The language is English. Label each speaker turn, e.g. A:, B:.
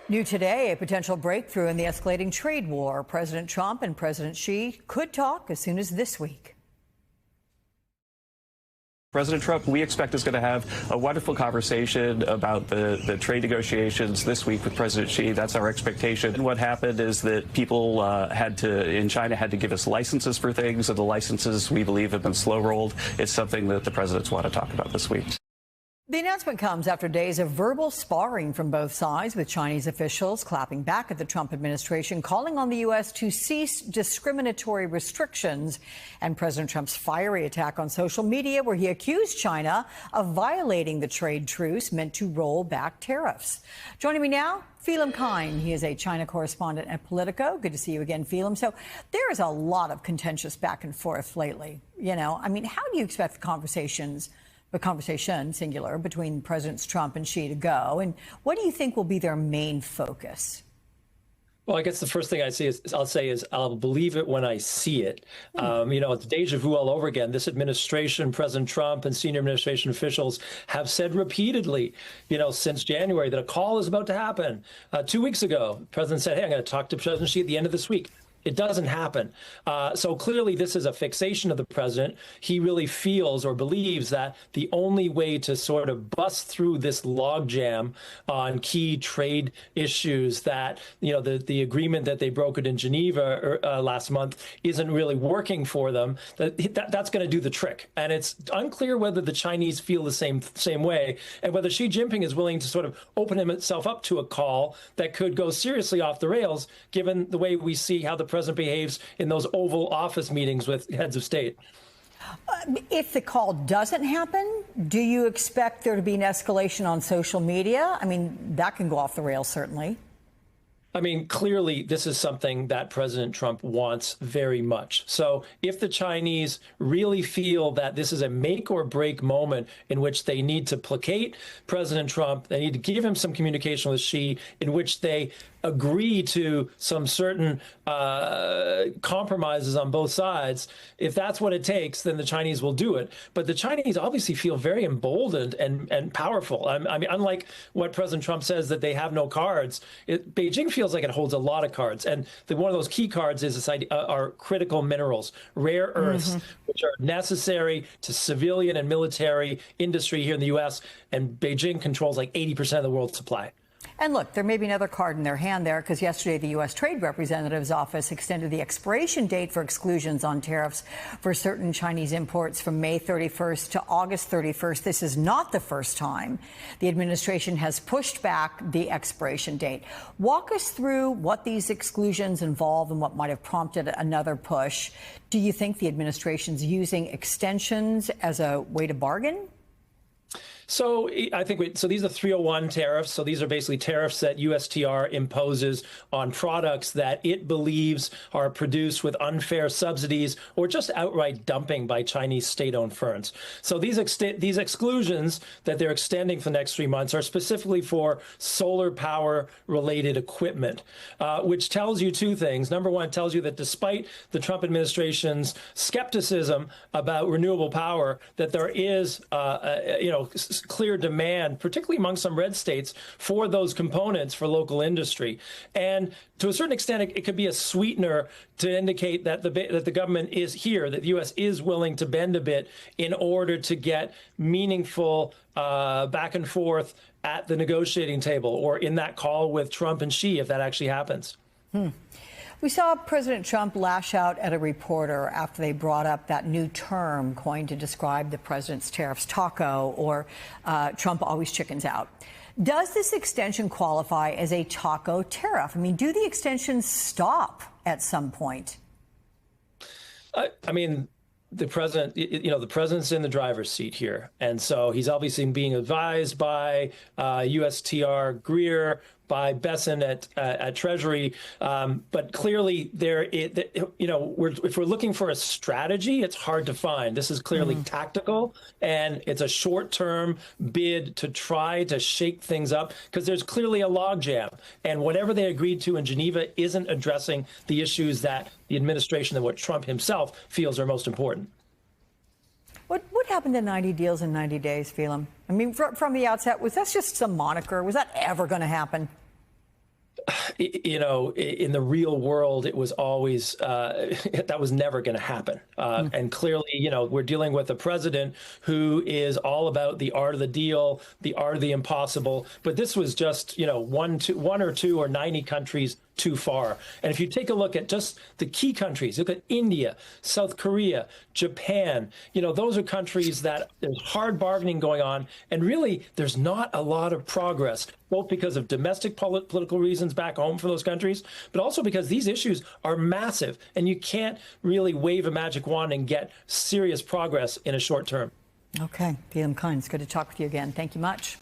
A: New today, a potential breakthrough in the escalating trade war. President Trump and President Xi could talk as soon as this week.
B: President Trump, we expect, is going to have a wonderful conversation about the trade negotiations this week with President Xi. That's our expectation. And what happened is that people in China had to give us licenses for things, and the licenses, we believe, have been slow-rolled. It's something that the presidents want to talk about this week.
A: The announcement comes after days of verbal sparring from both sides, with Chinese officials clapping back at the Trump administration, calling on the U.S. to cease discriminatory restrictions, and President Trump's fiery attack on social media, where he accused China of violating the trade truce meant to roll back tariffs. Joining me now, Phelim Kine. He is a China correspondent at Politico. Good to see you again, Phelim. So there is a lot of contentious back and forth lately. How do you expect the conversation, singular, between Presidents Trump and Xi to go? And what do you think will be their main focus?
C: Well, I guess the first thing I'll say is I'll believe it when I see it. It's deja vu all over again. This administration, President Trump and senior administration officials have said repeatedly, since January, that a call is about to happen. 2 weeks ago, the president said, hey, I'm going to talk to President Xi at the end of this week. It doesn't happen. So clearly this is a fixation of the president. He really feels or believes that the only way to sort of bust through this logjam on key trade issues, that, the agreement that they brokered in Geneva last month isn't really working for them, that's going to do the trick. And it's unclear whether the Chinese feel the same way, and whether Xi Jinping is willing to sort of open himself up to a call that could go seriously off the rails, given the way we see how the president behaves in those Oval Office meetings with heads of state.
A: If the call doesn't happen, do you expect there to be an escalation on social media? That can go off the rails, certainly.
C: Clearly, this is something that President Trump wants very much. So if the Chinese really feel that this is a make or break moment in which they need to placate President Trump, they need to give him some communication with Xi, in which they agree to some certain compromises on both sides, if that's what it takes, then the Chinese will do it. But the Chinese obviously feel very emboldened and powerful. Unlike what President Trump says, that they have no cards, Beijing feels like it holds a lot of cards. And one of those key cards is this idea, are critical minerals, rare earths, which are necessary to civilian and military industry here in the U.S. And Beijing controls like 80% of the world's supply.
A: And look, there may be another card in their hand there, because yesterday the U.S. Trade Representative's office extended the expiration date for exclusions on tariffs for certain Chinese imports from May 31st to August 31st. This is not the first time the administration has pushed back the expiration date. Walk us through what these exclusions involve and what might have prompted another push. Do you think the administration's using extensions as a way to bargain?
C: So I think so these are 301 tariffs. So these are basically tariffs that USTR imposes on products that it believes are produced with unfair subsidies or just outright dumping by Chinese state-owned firms. So these exclusions that they're extending for the next 3 months are specifically for solar power related equipment, which tells you two things. Number one, it tells you that despite the Trump administration's skepticism about renewable power, that there is, clear demand, particularly among some red states, for those components for local industry. And to a certain extent, it could be a sweetener to indicate that the government is here, that the U.S. is willing to bend a bit in order to get meaningful back and forth at the negotiating table, or in that call with Trump and Xi, if that actually happens.
A: We saw President Trump lash out at a reporter after they brought up that new term coined to describe the president's tariffs, taco, or Trump always chickens out. Does this extension qualify as a taco tariff? Do the extensions stop at some point?
C: The president, the president's in the driver's seat here. And so he's obviously being advised by USTR Greer, by Besson at Treasury. But clearly, if we're looking for a strategy, it's hard to find. This is clearly tactical, and it's a short-term bid to try to shake things up, because there's clearly a logjam. And whatever they agreed to in Geneva isn't addressing the issues that the administration and what Trump himself feels are most important.
A: What happened to 90 deals in 90 days, Phelim? From the outset, was that just some moniker? Was that ever going to happen?
C: you know, in the real world, it was always that was never going to happen. And clearly, you know, we're dealing with a president who is all about the art of the deal, the art of the impossible. But this was just, you know, one or two or 90 countries too far. And if you take a look at just the key countries, look at India, South Korea, Japan, you know, those are countries that there's hard bargaining going on. And really, there's not a lot of progress, both because of domestic political reasons back home for those countries, but also because these issues are massive and you can't really wave a magic wand and get serious progress in a short term.
A: Okay, Phelim Kynes, good to talk with you again. Thank you much.